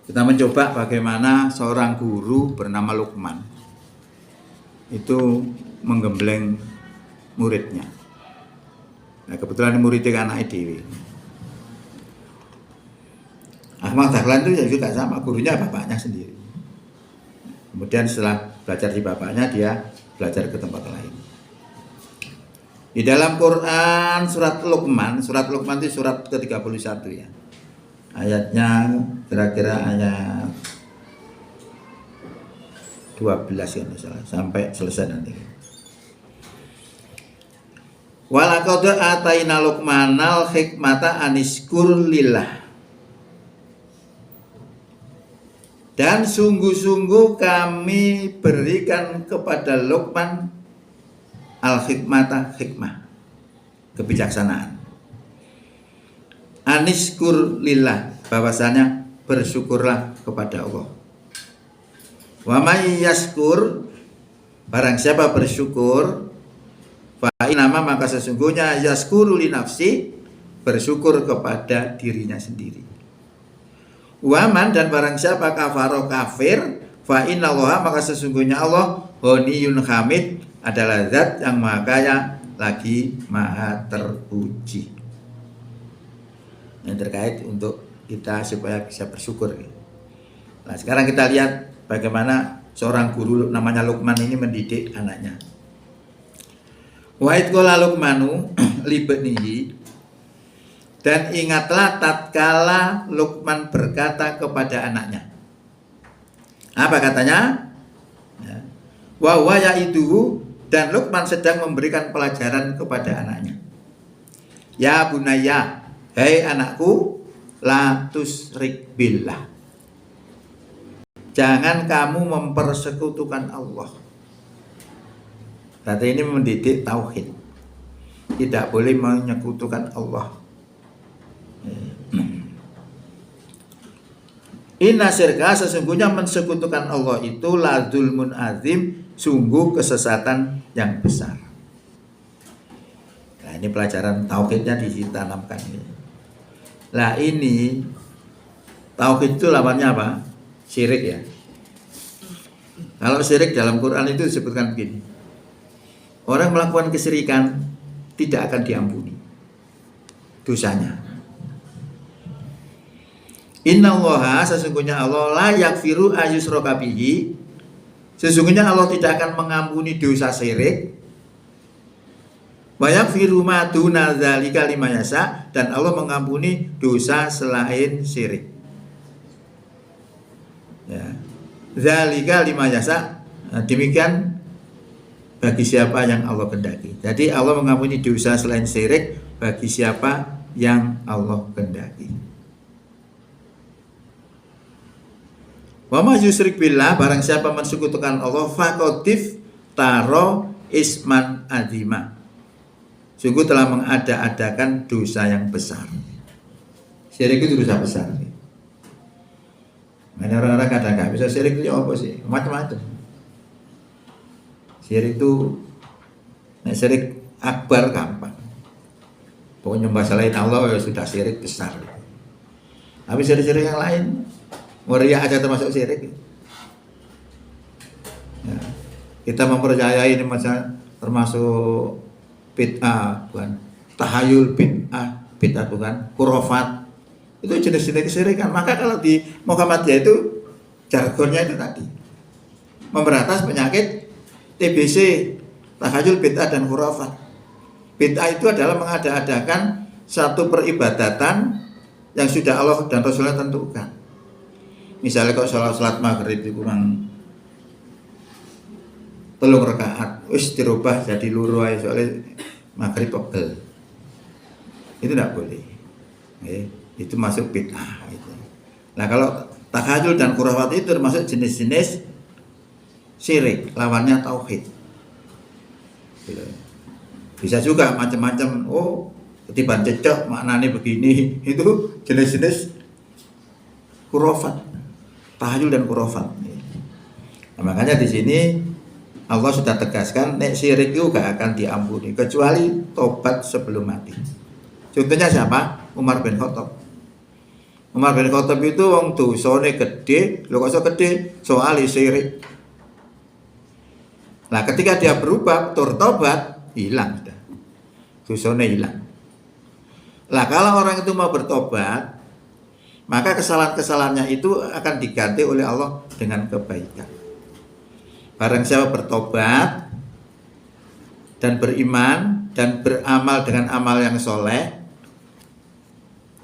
Kita mencoba bagaimana seorang guru bernama Luqman itu menggembleng muridnya. Nah, kebetulan muridnya anak dewi. Ahmad Dahlan itu juga sama, gurunya bapaknya sendiri. Kemudian setelah belajar di bapaknya, dia belajar ke tempat lain. Di dalam Quran surat Luqman itu surat ke-31 ya. Ayatnya kira-kira ayat 12 ya misalnya, sampai selesai nanti. Walaqad ataina Luqmanal hikmata anishkur lillah. Dan sungguh-sungguh kami berikan kepada Luqman al-hikmata, hikmah, kebijaksanaan. Anishkur lillah, bahwasanya bersyukurlah kepada Allah. Wa may yashkur, barang siapa bersyukur, fa inama, maka sesungguhnya yashkuru li nafsi, bersyukur kepada dirinya sendiri. Waman, dan barang siapa kafaro, kafir, fa innallaha, maka sesungguhnya Allah ghaniyun hamid, adalah zat yang maha kaya lagi maha terpuji. Yang terkait untuk kita supaya bisa bersyukur. Nah, sekarang kita lihat bagaimana seorang guru namanya Luqman ini mendidik anaknya. Wa id qala Luqmanu li ibnihi, dan ingatlah tatkala Luqman berkata kepada anaknya. Apa katanya? Wa huwa ya'iduhu, dan Luqman sedang memberikan pelajaran kepada anaknya. Ya bunayya, hei anakku, la tusyrik billah, jangan kamu mempersekutukan Allah. Berarti ini mendidik tauhid, tidak boleh menyekutukan Allah. Inna syirka, sesungguhnya mensekutukan Allah itu la dzulmun azim, sungguh kesesatan yang besar. Nah, ini pelajaran tauhidnya ditanamkan ini. Nah, ini tauhid itu lawannya apa? Syirik ya. Kalau syirik dalam Quran itu disebutkan begini. Orang melakukan kesyirikan tidak akan diampuni dosanya. Innallaha, sesungguhnya Allah, la yaghfiru ayyushraka bihi, sesungguhnya Allah tidak akan mengampuni dosa syirik. Wa yaghfiru ma duna dzalika liman yasha, dan Allah mengampuni dosa selain syirik. Ya. Dzalika liman yasha, demikian bagi siapa yang Allah kehendaki. Jadi Allah mengampuni dosa selain syirik bagi siapa yang Allah kehendaki. Wa may yusyrik billah, barang siapa mensekutukan Allah, faqadif taro isman azima, sungguh telah mengada-adakan dosa yang besar. Syirik itu dosa besar. Mana orang-orang kadang nggak bisa syirik itu apa sih? Macam-macam. Syirik itu, nah syirik akbar gampang. Pokoknya nyembah selain Allah ya sudah syirik besar. Tapi syirik-syirik yang lain, meriah aja termasuk syirik. Ya, kita mempercayai ini termasuk bid'ah, bukan tahayul, bid'ah bukan khurafat. Itu jenis-jenis kesyirikan. Maka kalau di Muhammadiyah itu jargonnya itu tadi, memberantas penyakit TBC, tahayul, bid'ah dan khurafat. Bid'ah itu adalah mengada-adakan satu peribadatan yang sudah Allah dan Rasulnya tentukan. Misalnya kalau salat maghrib itu kurang 3 rakaat, wis dirubah jadi loro ae soalnya maghrib pegel. Itu tidak boleh. Itu masuk bid'ah itu. Nah, kalau tahajud dan khurafat itu termasuk jenis-jenis syirik, lawannya tauhid. Bisa juga macam-macam. Oh, ketiban cecok maknanya begini. Itu jenis-jenis khurafat, tahajud dan khurafat. Nah, makanya di sini Allah sudah tegaskan nek syirik itu gak akan diampuni kecuali tobat sebelum mati. Contohnya siapa? Umar bin Khattab. Umar bin Khattab itu wong dosane gede, lho kok iso gede? Soal syirik. Nah, ketika dia berubah, bertobat, hilang sudah. Dosane hilang. Lah kalau orang itu mau bertobat, maka kesalahan-kesalahannya itu akan diganti oleh Allah dengan kebaikan. Barang siapa bertobat dan beriman dan beramal dengan amal yang soleh,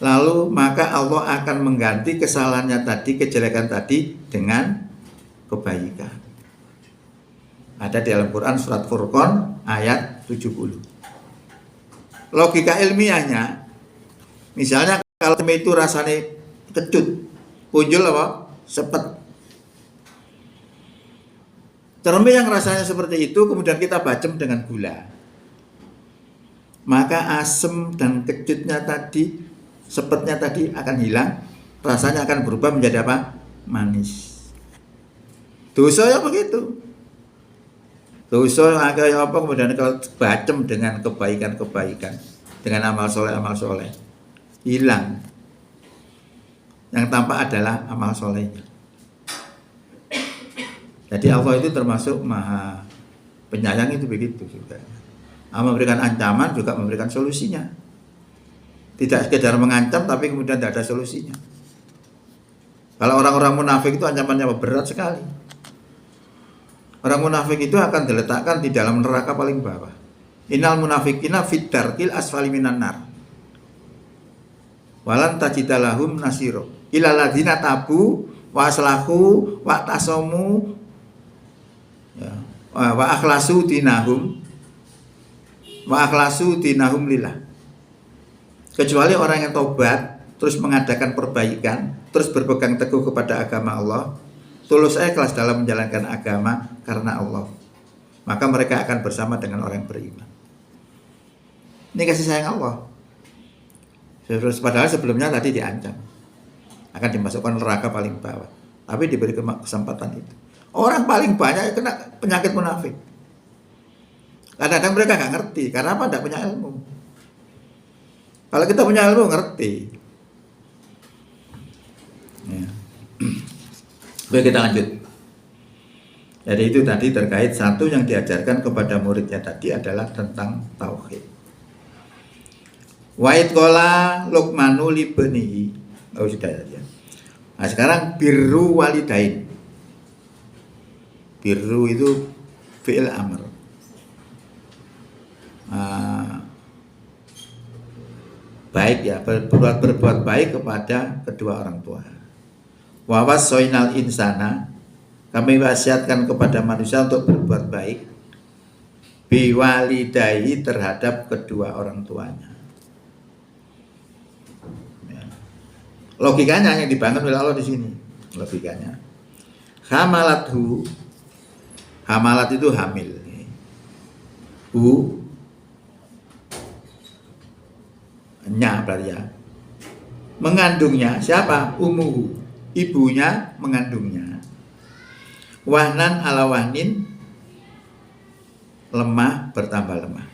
lalu maka Allah akan mengganti kesalahannya tadi, kejelekan tadi dengan kebaikan. Ada di dalam Quran surat Furqan ayat 70. Logika ilmiahnya, misalnya kalau tempe itu rasanya kecut, punjul apa? Sepet. Terme yang rasanya seperti itu kemudian kita bacem dengan gula. Maka asam dan kecutnya tadi, sepetnya tadi akan hilang, rasanya akan berubah menjadi apa? Manis. Dosa ya begitu. Dosa kayak apa kemudian kalau bacem dengan kebaikan-kebaikan, dengan amal soleh, hilang. Yang tampak adalah amal solehnya. Jadi Allah itu termasuk maha penyayang, itu begitu juga. Memberikan ancaman juga memberikan solusinya. Tidak sekedar mengancam tapi kemudian tidak ada solusinya. Kalau orang-orang munafik itu ancamannya berat sekali. Orang munafik itu akan diletakkan di dalam neraka paling bawah. Innal munafiqina fid darkil asfali minan nar. Walan tajidalahum nasiro. Ilal ladzina tabu wa aslahu wa tasamu wa akhlasu dinahum lillah. Kecuali orang yang tobat terus mengadakan perbaikan, terus berpegang teguh kepada agama Allah, tulus ikhlas dalam menjalankan agama karena Allah, maka mereka akan bersama dengan orang yang beriman. Ini kasih sayang Allah. Padahal sebelumnya tadi diancam akan dimasukkan neraka paling bawah, tapi diberi kesempatan itu. Orang paling banyak kena penyakit munafik. Kadang-kadang mereka nggak ngerti, karena apa? Tidak punya ilmu. Kalau kita punya ilmu, ngerti. Ya. Baik, kita lanjut. Jadi itu tadi terkait satu yang diajarkan kepada muridnya tadi adalah tentang tauhid. Wa'id qala Luqmanu libnihi. Oh sudah ya. Nah sekarang birru walidain. Birru itu fi'il amr. Baik ya, berbuat baik kepada kedua orang tua. Wa wassaynal insana, kami wasiatkan kepada manusia untuk berbuat baik biwalidayhi, terhadap kedua orang tuanya. Ya. Logikanya yang dibangun oleh Allah di sini. Logikanya. Hamalat itu hamil. Nya berarti ya. Mengandungnya siapa? Umuhu, ibunya mengandungnya. Wahnan ala wahnin, lemah bertambah lemah.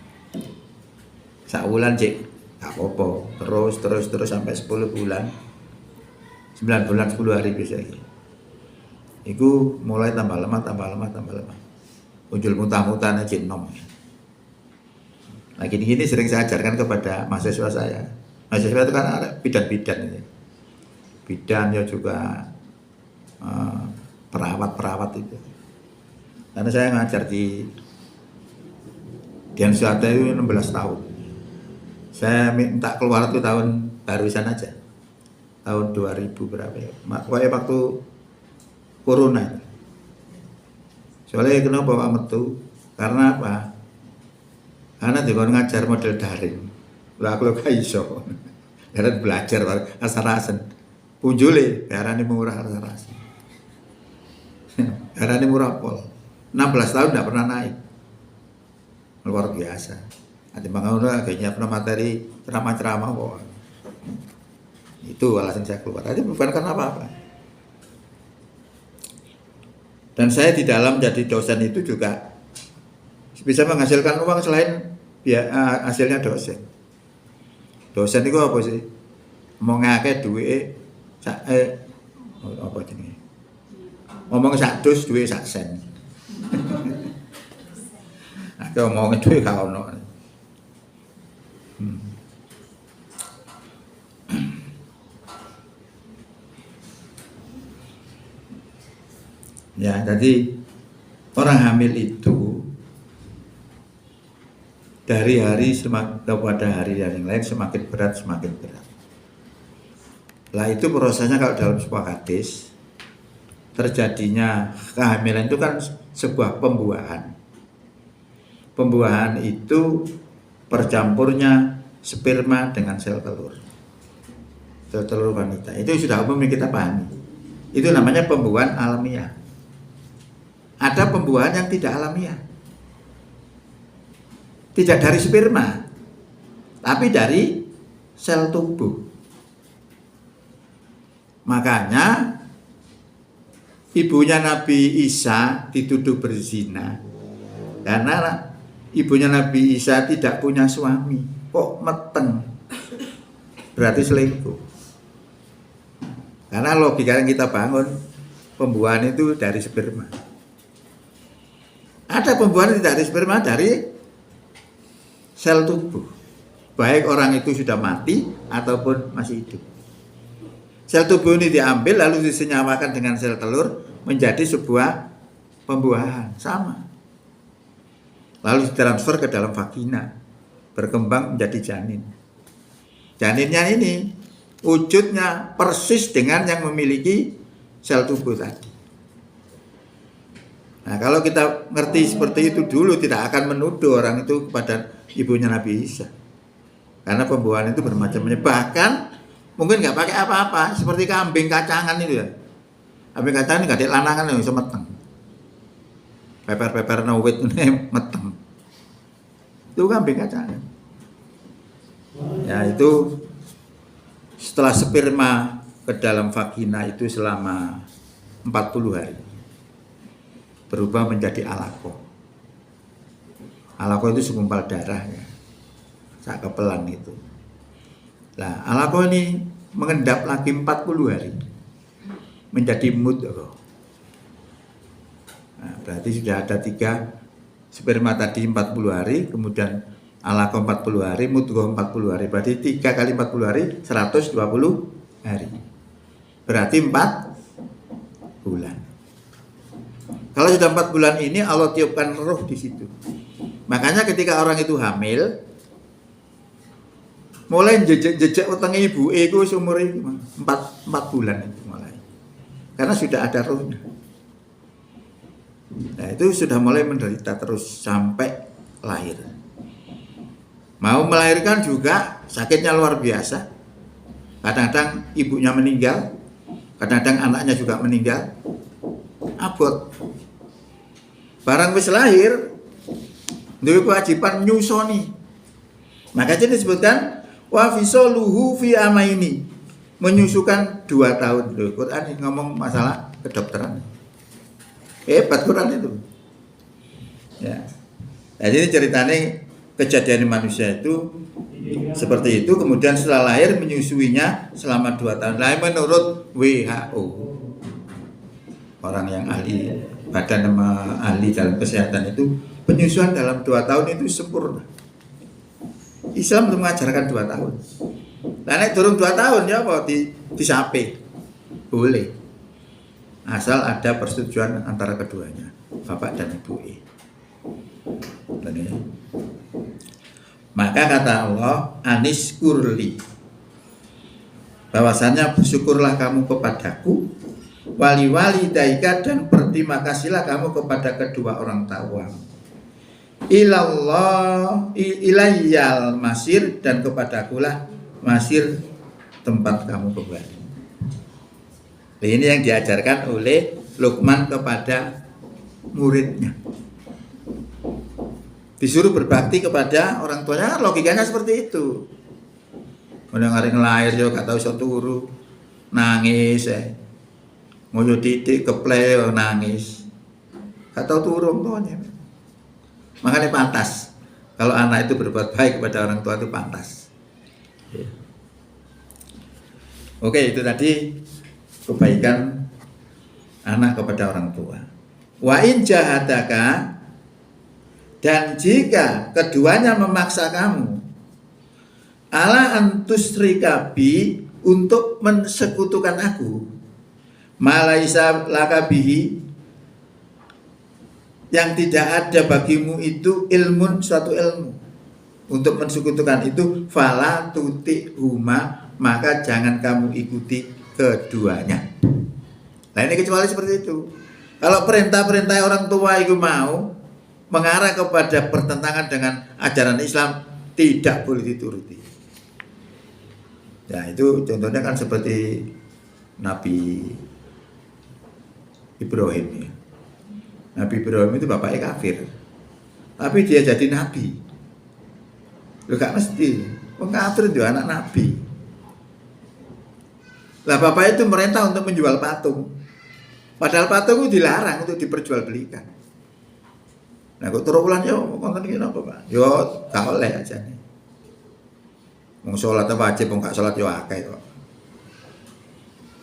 Saulan cek gak apa-apa, terus sampai 10 bulan, 9 bulan 10 hari bisa. Iku mulai tambah lemah. Muncul muntah-muntahnya cek nom. Nah gini-gini sering saya ajarkan kepada mahasiswa saya. Mahasiswa itu kan ada bidan-bidan ini. Bidan ya juga perawat itu. Karena saya ngajar di Dian Suwata itu 16 tahun. Saya minta keluar itu tahun barusan aja. Tahun 2000 berapa ya. Waktu corona. Soalnya kenapa Pak Metu? Karena apa? Karena dikon ngajar model daring. Lah aku gak iso. Karena belajar asar-asen. Punjule darane murah asar-asen. Darane murah pol. 16 tahun enggak pernah naik. Luar biasa. Nanti bangun kayaknya pernah materi ceramah-ceramah kok. Itu alasan saya keluar. Tadi bukan karena apa-apa. Dan saya di dalam jadi dosen itu juga bisa menghasilkan uang selain hasilnya dosen. Dosen itu apa sih? Mau ngake duit Apa jenenge? Ngomong sak dus duwe sak sen. Aku ngomong duwe gak ono. Ya, jadi orang hamil itu dari hari kepada hari yang lain semakin berat. Lah itu prosesnya kalau dalam sebuah hadis terjadinya kehamilan itu kan sebuah pembuahan. Pembuahan itu bercampurnya sperma dengan sel telur. Sel telur wanita. Itu sudah umum kita pahami. Itu namanya pembuahan alamiah. Ada pembuahan yang tidak alamiah. Tidak dari sperma, tapi dari sel tubuh. Makanya ibunya Nabi Isa dituduh berzina karena ibunya Nabi Isa tidak punya suami. Kok meteng? Berarti selingkuh. Karena logika yang kita bangun, pembuahan itu dari sperma. Ada pembuahan tidak dari sperma, dari sel tubuh. Baik orang itu sudah mati ataupun masih hidup. Sel tubuh ini diambil lalu disenyawakan dengan sel telur menjadi sebuah pembuahan. Sama. Lalu ditransfer ke dalam vagina. Berkembang menjadi janin. Janinnya ini wujudnya persis dengan yang memiliki sel tubuh tadi. Nah, kalau kita ngerti seperti itu dulu tidak akan menuduh orang itu kepada ibunya Nabi Isa. Karena pembuahan itu bermacam-macam. Bahkan mungkin nggak pakai apa-apa, seperti kambing kacangan itu ya. Kambing kacangan nggak ada lanangan yang bisa meteng. Peper-peper nawit meteng. Itu kambing kacangan. Ya itu setelah sperma ke dalam vagina itu selama 40 hari. Berubah menjadi alaqah. Alaqah itu segumpal darah ya. Sak kepelan itu. Nah, alaqah ini mengendap lagi 40 hari. Menjadi mudghah. Nah, berarti sudah ada 3 sperma tadi 40 hari, kemudian alaqah 40 hari, mudghah 40 hari. Berarti 3 kali 40 hari 120 hari. Berarti 4 bulan. Kalau sudah 4 bulan ini Allah tiupkan roh di situ. Makanya ketika orang itu hamil, mulai jejak utangnya ibu itu umur 4 bulan itu mulai. Karena sudah ada rohnya. Nah, itu sudah mulai menderita terus sampai lahir. Mau melahirkan juga sakitnya luar biasa. Kadang-kadang ibunya meninggal, kadang-kadang anaknya juga meninggal. Abot. Barang wis lahir duwe kewajiban nyusoni. Makanya disebutkan wa fisoluhu fi amaini. Menyusukan 2 tahun. Loh, Quran ngomong masalah kedokteran. Hebat Quran itu. Ya. Jadi ceritanya kejadian manusia itu seperti itu, kemudian setelah lahir menyusuinya selama 2 tahun. Nah, menurut WHO, orang yang ahli badan sama ahli dalam kesehatan itu, penyusuan dalam 2 tahun itu sempurna. Islam mengajarkan 2 tahun. Nah, nek durung 2 tahun ya apa disape. Boleh. Asal ada persetujuan antara keduanya, bapak dan ibu. Maka kata Allah, anis kurli, bahwasannya bersyukurlah kamu kepadaku, wali daika, dan berterima kasihlah kamu kepada kedua orang tuamu. Ilallah ilayyal masir, dan kepadakulah masir tempat kamu kembali. Nah, ini yang diajarkan oleh Luqman kepada muridnya. Disuruh berbakti kepada orang tuanya, logikanya seperti itu. Orang hari ngelahir yo gak tau iso turu, nangis ngoyo titik keple nangis. Gak tau turu tuanya. Makanya pantas kalau anak itu berbuat baik kepada orang tua itu pantas. Oke, itu tadi kebaikan anak kepada orang tua. Wa in jahadaka, dan jika keduanya memaksa kamu ala antusrika bi, untuk mensekutukan aku, malaisa laka bihi, yang tidak ada bagimu itu ilmun, suatu ilmu untuk mensekutukan itu, fala tuti huma, maka jangan kamu ikuti keduanya. Nah ini kecuali seperti itu. Kalau perintah-perintah orang tua itu mau mengarah kepada pertentangan dengan ajaran Islam, tidak boleh dituruti. Ya itu contohnya kan seperti Nabi Ibrahim ya. Nabi Ibrahim itu bapaknya kafir, tapi dia jadi nabi. Loh gak mesti, kafir itu anak nabi. Lah bapak itu merintah untuk menjual patung, padahal patung itu dilarang untuk diperjualbelikan. Nah kok terulang yo konten iki napa, Pak? Yo gak oleh aja nih. Wong salat wajib, wong gak salat yo akeh kok.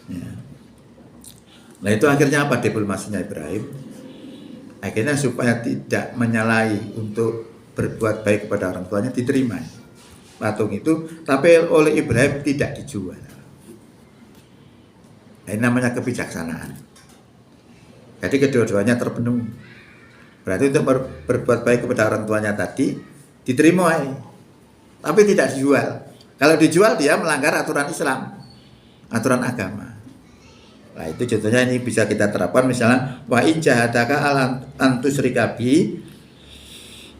Ya. Nah itu akhirnya apa diplomasinya Ibrahim? Akhirnya supaya tidak menyalahi untuk berbuat baik kepada orang tuanya, diterima patung itu, tapi oleh Ibrahim tidak dijual. Nah, ini namanya kebijaksanaan. Jadi kedua-duanya terpenuhi. Berarti untuk berbuat baik kepada orang tuanya tadi diterima, tapi tidak dijual. Kalau dijual dia melanggar aturan Islam, aturan agama. Nah itu contohnya ini bisa kita terapkan, misalnya wa in jahadaka antusyrika bi,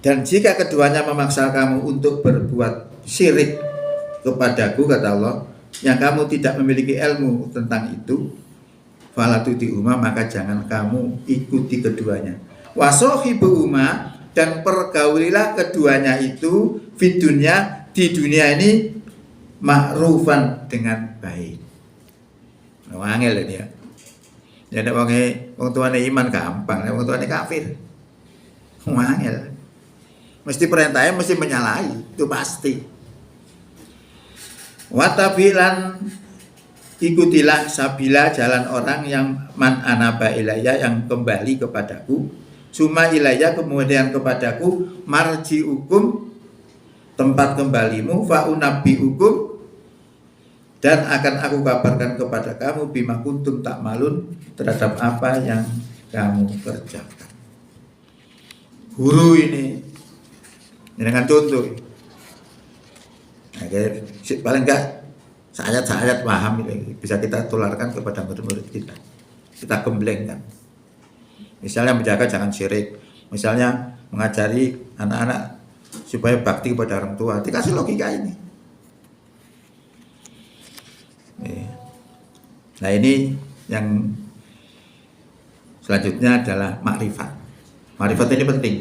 dan jika keduanya memaksa kamu untuk berbuat syirik kepadaku, kata Allah, yang kamu tidak memiliki ilmu tentang itu, fala tutihuma, maka jangan kamu ikuti keduanya. Wasohibuhuma, dan pergaulilah keduanya itu fidunya, di dunia ini, ma'rufan, dengan baik. Wangel ini ya. Ya nek wong tuane iman gampang, nek wong tuane kafir. Wangel. Mesti perintahnya mesti menyalahi, itu pasti. Watabilan, ikutilah sabila, jalan orang yang man anaba ilayya, yang kembali kepadaku, suma ilayya, kemudian kepadaku, marji hukum, tempat kembalimu, fa'unabi hukum, dan akan aku kabarkan kepada kamu bima kuntum takmalun, terhadap apa yang kamu kerjakan. Guru ini dengan contoh. Nah, paling enggak sayat-sayat paham ini bisa kita tularkan kepada murid-murid kita. Kita gemblengkan. Misalnya menjaga jangan syirik. Misalnya mengajari anak-anak supaya bakti kepada orang tua. Dikasih logika ini. Nah ini yang selanjutnya adalah makrifat. Makrifat ini penting.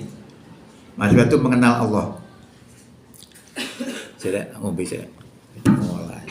Makrifat itu mengenal Allah. Saya ngombe saya. Mulai.